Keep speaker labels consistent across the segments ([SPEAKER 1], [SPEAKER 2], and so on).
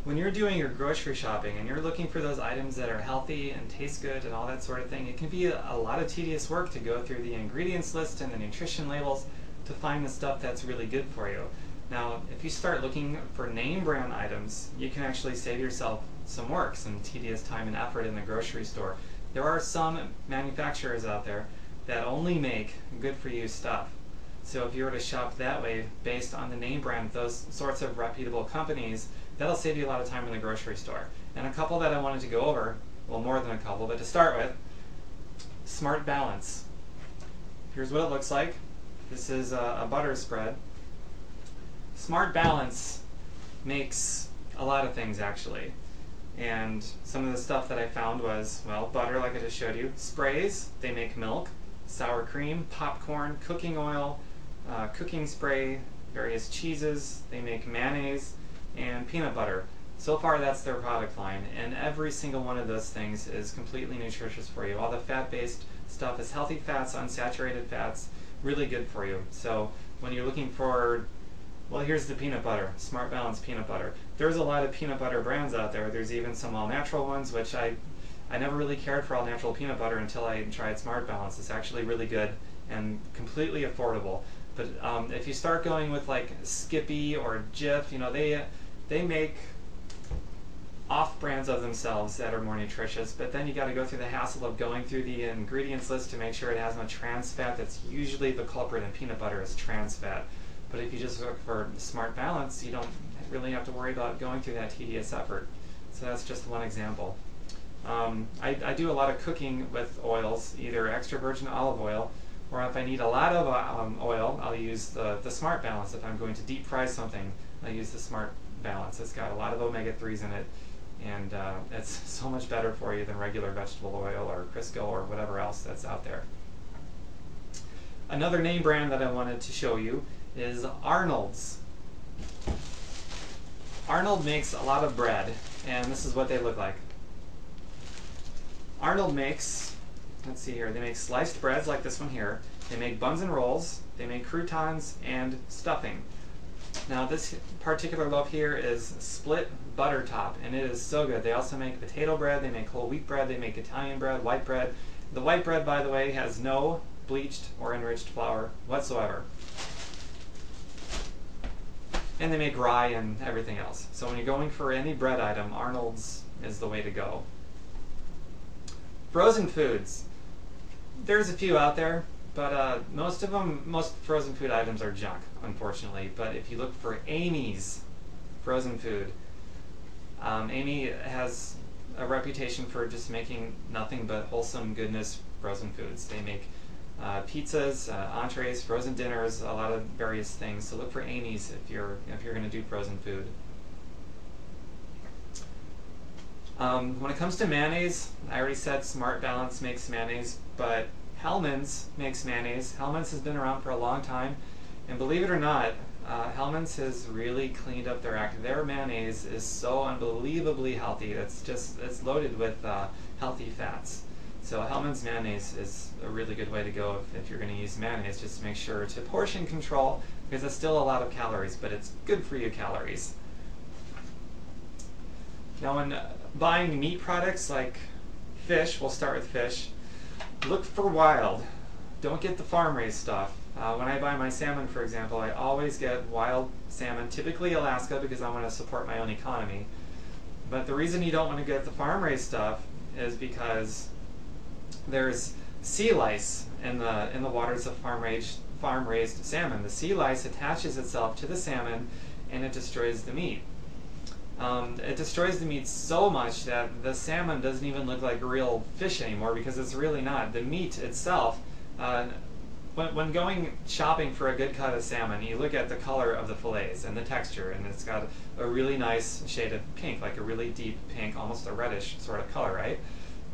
[SPEAKER 1] When you're doing your grocery shopping and you're looking for those items that are healthy and taste good and all that sort of thing, it can be a lot of tedious work to go through the ingredients list and the nutrition labels to find the stuff that's really good for you. Now, if you start looking for name brand items, you can actually save yourself some work, some tedious time and effort in the grocery store. There are some manufacturers out there that only make good for you stuff. So if you were to shop that way based on the name brand of those sorts of reputable companies, that'll save you a lot of time in the grocery store. And a couple that I wanted to go over, well, more than a couple, but to start with, Smart Balance. Here's what it looks like. This is a butter spread. Smart Balance makes a lot of things actually. And some of the stuff that I found was, well, butter like I just showed you, sprays, they make milk, sour cream, popcorn, cooking oil, cooking spray, various cheeses, they make mayonnaise, and peanut butter. So far that's their product line, and every single one of those things is completely nutritious for you. All the fat-based stuff is healthy fats, unsaturated fats, really good for you. So when you're looking for, well, here's the peanut butter, Smart Balance peanut butter. There's a lot of peanut butter brands out there. There's even some all-natural ones, which I never really cared for all-natural peanut butter until I tried Smart Balance. It's actually really good and completely affordable. But if you start going with like Skippy or Jif, you know, they make off-brands of themselves that are more nutritious, but then you got to go through the hassle of going through the ingredients list to make sure it has no trans fat. That's usually the culprit in peanut butter, is trans fat. But if you just look for Smart Balance, you don't really have to worry about going through that tedious effort. So that's just one example. I do a lot of cooking with oils, either extra virgin olive oil, or if I need a lot of oil, I'll use the Smart Balance. If I'm going to deep fry something, I use the Smart Balance. It's got a lot of omega-3s in it, and it's so much better for you than regular vegetable oil or Crisco or whatever else that's out there. Another name brand that I wanted to show you is Arnold's. Arnold makes a lot of bread, and this is what they look like. Arnold makes, let's see here, they make sliced breads like this one here. They make buns and rolls, they make croutons and stuffing. Now this particular loaf here is split butter top, and it is so good. They also make potato bread, they make whole wheat bread, they make Italian bread, white bread. The white bread, by the way, has no bleached or enriched flour whatsoever. And they make rye and everything else. So when you're going for any bread item, Arnold's is the way to go. Frozen foods. There's a few out there, but most frozen food items are junk, unfortunately. But if you look for Amy's frozen food, Amy has a reputation for just making nothing but wholesome goodness frozen foods. They make pizzas, entrees, frozen dinners, a lot of various things. So look for Amy's if you're going to do frozen food. When it comes to mayonnaise, I already said Smart Balance makes mayonnaise, but Hellmann's makes mayonnaise. Hellmann's has been around for a long time, and believe it or not, Hellmann's has really cleaned up their act. Their mayonnaise is so unbelievably healthy. It's loaded with healthy fats. So Hellmann's mayonnaise is a really good way to go if you're going to use mayonnaise. Just make sure to portion control, because it's still a lot of calories, but it's good for you calories. Now when buying meat products like fish, we'll start with fish, look for wild. Don't get the farm-raised stuff. When I buy my salmon, for example, I always get wild salmon, typically Alaska, because I want to support my own economy. But the reason you don't want to get the farm-raised stuff is because there's sea lice in the waters of farm-raised salmon. The sea lice attaches itself to the salmon and it destroys the meat. It destroys the meat so much that the salmon doesn't even look like real fish anymore, because it's really not. The meat itself, when going shopping for a good cut of salmon, you look at the color of the fillets and the texture, and it's got a really nice shade of pink, like a really deep pink, almost a reddish sort of color, right?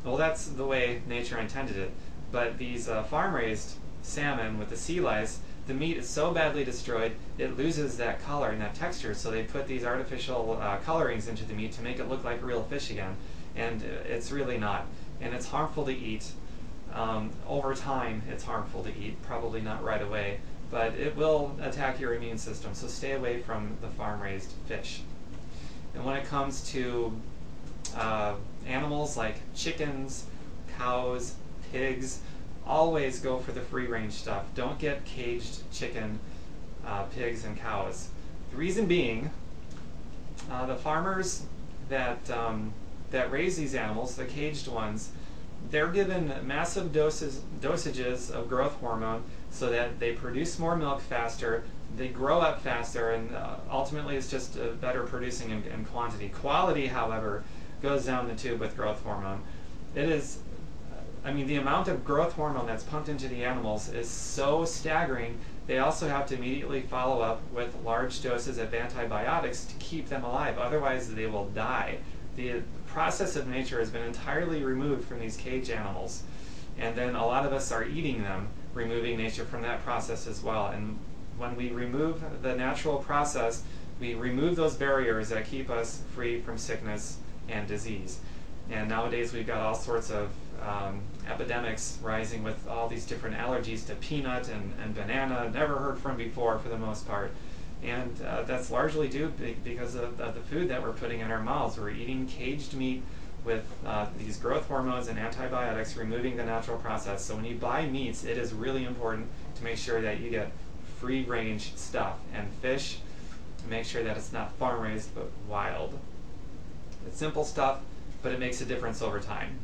[SPEAKER 1] Well, that's the way nature intended it. But these farm-raised salmon with the sea lice, the meat is so badly destroyed, it loses that color and that texture, so they put these artificial colorings into the meat to make it look like real fish again, and it's really not. And it's harmful to eat. Over time, it's harmful to eat, probably not right away, but it will attack your immune system, so stay away from the farm-raised fish. And when it comes to animals like chickens, cows, pigs, always go for the free-range stuff. Don't get caged chicken, pigs, and cows. The reason being, the farmers that raise these animals, the caged ones, they're given massive dosages of growth hormone so that they produce more milk faster, they grow up faster, and ultimately it's just better producing in quantity. Quality, however, goes down the tube with growth hormone. It is, I mean, the amount of growth hormone that's pumped into the animals is so staggering. They also have to immediately follow up with large doses of antibiotics to keep them alive, otherwise they will die. The process of nature has been entirely removed from these cage animals, and then a lot of us are eating them, removing nature from that process as well. And when we remove the natural process, we remove those barriers that keep us free from sickness and disease. And nowadays we've got all sorts of epidemics rising with all these different allergies to peanut and banana, never heard from before for the most part. And that's largely due because of the food that we're putting in our mouths. We're eating caged meat with these growth hormones and antibiotics, removing the natural process. So when you buy meats, it is really important to make sure that you get free-range stuff. And fish, make sure that it's not farm-raised but wild. It's simple stuff, but it makes a difference over time.